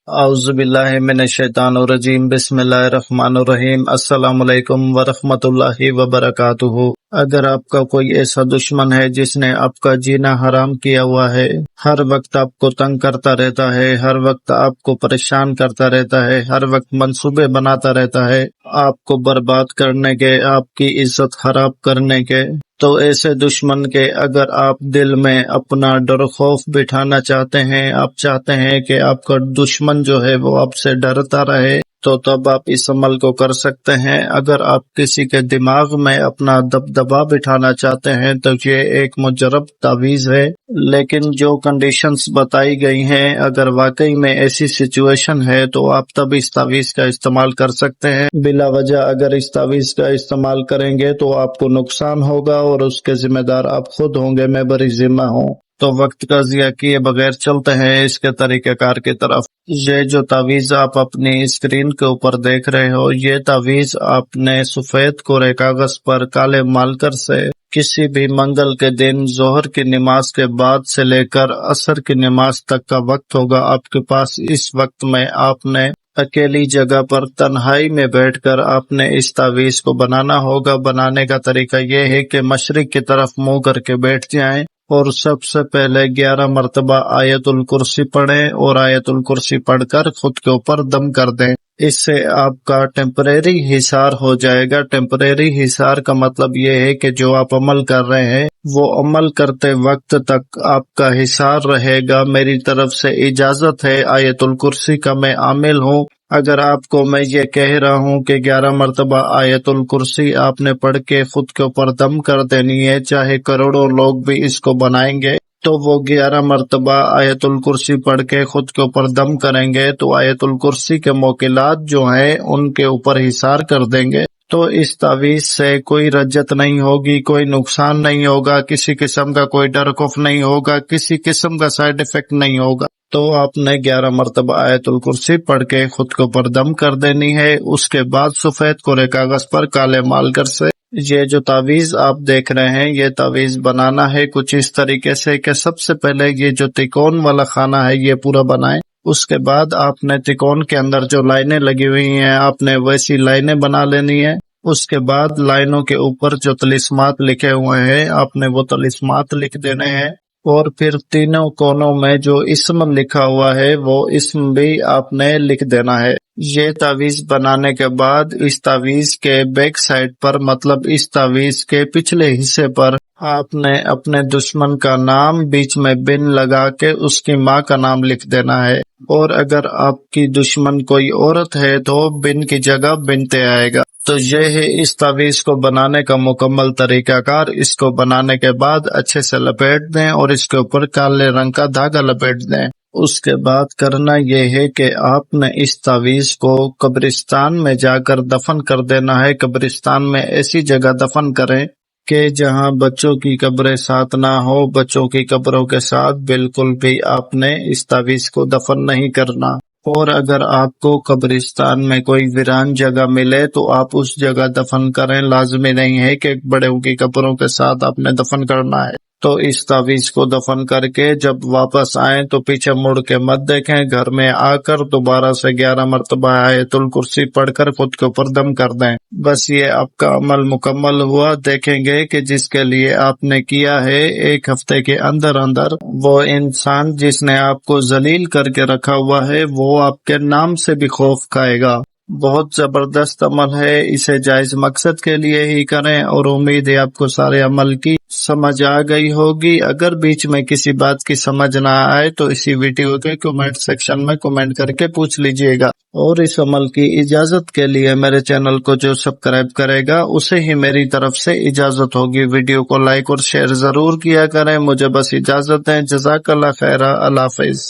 اعوذ باللہ من الشیطان الرجیم، بسم اللہ الرحمن الرحیم۔ السلام علیکم ورحمۃ اللہ وبرکاتہ۔ اگر آپ کا کوئی ایسا دشمن ہے جس نے آپ کا جینا حرام کیا ہوا ہے، ہر وقت آپ کو تنگ کرتا رہتا ہے، ہر وقت آپ کو پریشان کرتا رہتا ہے، ہر وقت منصوبے بناتا رہتا ہے آپ کو برباد کرنے کے، آپ کی عزت خراب کرنے کے، تو ایسے دشمن کے اگر آپ دل میں اپنا ڈر خوف بٹھانا چاہتے ہیں، آپ چاہتے ہیں کہ آپ کا دشمن جو ہے وہ آپ سے ڈرتا رہے، تو تب آپ اس عمل کو کر سکتے ہیں۔ اگر آپ کسی کے دماغ میں اپنا دبدبا بٹھانا چاہتے ہیں تو یہ ایک مجرب تعویذ ہے، لیکن جو کنڈیشنز بتائی گئی ہیں، اگر واقعی میں ایسی سچویشن ہے تو آپ تب اس تعویذ کا استعمال کر سکتے ہیں۔ بلا وجہ اگر اس تعویذ کا استعمال کریں گے تو آپ کو نقصان ہوگا اور اس کے ذمہ دار آپ خود ہوں گے، میں بری ذمہ ہوں۔ تو وقت کا ضیاع کیے بغیر چلتے ہیں اس کے طریقہ کار کی طرف۔ یہ جو تعویذ آپ اپنی اسکرین کے اوپر دیکھ رہے ہو، یہ تعویذ آپ نے سفید کورے کاغذ پر کالے مارکر سے کسی بھی منگل کے دن ظہر کی نماز کے بعد سے لے کر عصر کی نماز تک کا وقت ہوگا آپ کے پاس، اس وقت میں آپ نے اکیلی جگہ پر تنہائی میں بیٹھ کر آپ نے اس تعویذ کو بنانا ہوگا۔ بنانے کا طریقہ یہ ہے کہ مشرق کی طرف منہ کر کے بیٹھ جائیں اور سب سے پہلے 11 مرتبہ آیت الکرسی پڑھیں اور آیت الکرسی پڑھ کر خود کے اوپر دم کر دیں۔ اس سے آپ کا ٹیمپریری حصار ہو جائے گا۔ ٹیمپریری حصار کا مطلب یہ ہے کہ جو آپ عمل کر رہے ہیں وہ عمل کرتے وقت تک آپ کا حصار رہے گا۔ میری طرف سے اجازت ہے، آیت الکرسی کا میں عامل ہوں۔ اگر آپ کو میں یہ کہہ رہا ہوں کہ 11 مرتبہ آیت الکرسی آپ نے پڑھ کے خود کے اوپر دم کر دینی ہے، چاہے کروڑوں لوگ بھی اس کو بنائیں گے تو وہ 11 مرتبہ آیت الکرسی پڑھ کے خود کے اوپر دم کریں گے تو آیت الکرسی کے موکلات جو ہیں ان کے اوپر حصار کر دیں گے۔ تو اس تعویذ سے کوئی رجت نہیں ہوگی، کوئی نقصان نہیں ہوگا، کسی قسم کا کوئی ڈر خوف نہیں ہوگا، کسی قسم کا سائیڈ ایفیکٹ نہیں ہوگا۔ تو آپ نے 11 مرتبہ آیت الکرسی پڑھ کے خود کو پر دم کر دینی ہے۔ اس کے بعد سفید کورے کاغذ پر کالے مارکر سے یہ جو تعویذ آپ دیکھ رہے ہیں، یہ تعویذ بنانا ہے کچھ اس طریقے سے کہ سب سے پہلے یہ جو تکون والا خانہ ہے یہ پورا بنائیں۔ اس کے بعد آپ نے تکون کے اندر جو لائنیں لگی ہوئی ہیں آپ نے ویسی لائنیں بنا لینی ہے۔ اس کے بعد لائنوں کے اوپر جو طلسمات لکھے ہوئے ہیں آپ نے وہ طلسمات لکھ دینے ہیں، اور پھر تینوں کونوں میں جو اسم لکھا ہوا ہے وہ اسم بھی آپ نے لکھ دینا ہے۔ یہ تعویذ بنانے کے بعد اس تعویذ کے بیک سائڈ پر، مطلب اس تعویذ کے پچھلے حصے پر، آپ نے اپنے دشمن کا نام بیچ میں بن لگا کے اس کی ماں کا نام لکھ دینا ہے، اور اگر آپ کی دشمن کوئی عورت ہے تو بن کی جگہ بنتے آئے گا۔ تو یہ ہے اس تعویذ کو بنانے کا مکمل طریقہ کار۔ اس کو بنانے کے بعد اچھے سے لپیٹ دیں اور اس کے اوپر کالے رنگ کا دھاگا لپیٹ دیں۔ اس کے بعد کرنا یہ ہے کہ آپ نے اس تعویذ کو قبرستان میں جا کر دفن کر دینا ہے۔ قبرستان میں ایسی جگہ دفن کریں کہ جہاں بچوں کی قبریں ساتھ نہ ہو، بچوں کی قبروں کے ساتھ بالکل بھی آپ نے اس تعویذ کو دفن نہیں کرنا۔ اور اگر آپ کو قبرستان میں کوئی ویران جگہ ملے تو آپ اس جگہ دفن کریں، لازمی نہیں ہے کہ بڑوں کی قبروں کے ساتھ آپ نے دفن کرنا ہے۔ تو اس تعویذ کو دفن کر کے جب واپس آئیں تو پیچھے مڑ کے مت دیکھیں، گھر میں آ کر دوبارہ سے 11 مرتبہ آیت الکرسی پڑھ کر خود کے اوپر دم کر دیں۔ بس یہ آپ کا عمل مکمل ہوا۔ دیکھیں گے کہ جس کے لیے آپ نے کیا ہے 1 ہفتے کے اندر اندر وہ انسان جس نے آپ کو ذلیل کر کے رکھا ہوا ہے وہ آپ کے نام سے بھی خوف کھائے گا۔ بہت زبردست عمل ہے، اسے جائز مقصد کے لیے ہی کریں، اور امید ہے آپ کو سارے عمل کی سمجھ آ گئی ہوگی۔ اگر بیچ میں کسی بات کی سمجھ نہ آئے تو اسی ویڈیو کے کمنٹ سیکشن میں کمنٹ کر کے پوچھ لیجئے گا، اور اس عمل کی اجازت کے لیے میرے چینل کو جو سبسکرائب کرے گا اسے ہی میری طرف سے اجازت ہوگی۔ ویڈیو کو لائک اور شیئر ضرور کیا کریں۔ مجھے بس اجازت ہے۔ جزاک اللہ خیر۔ اللہ حافظ۔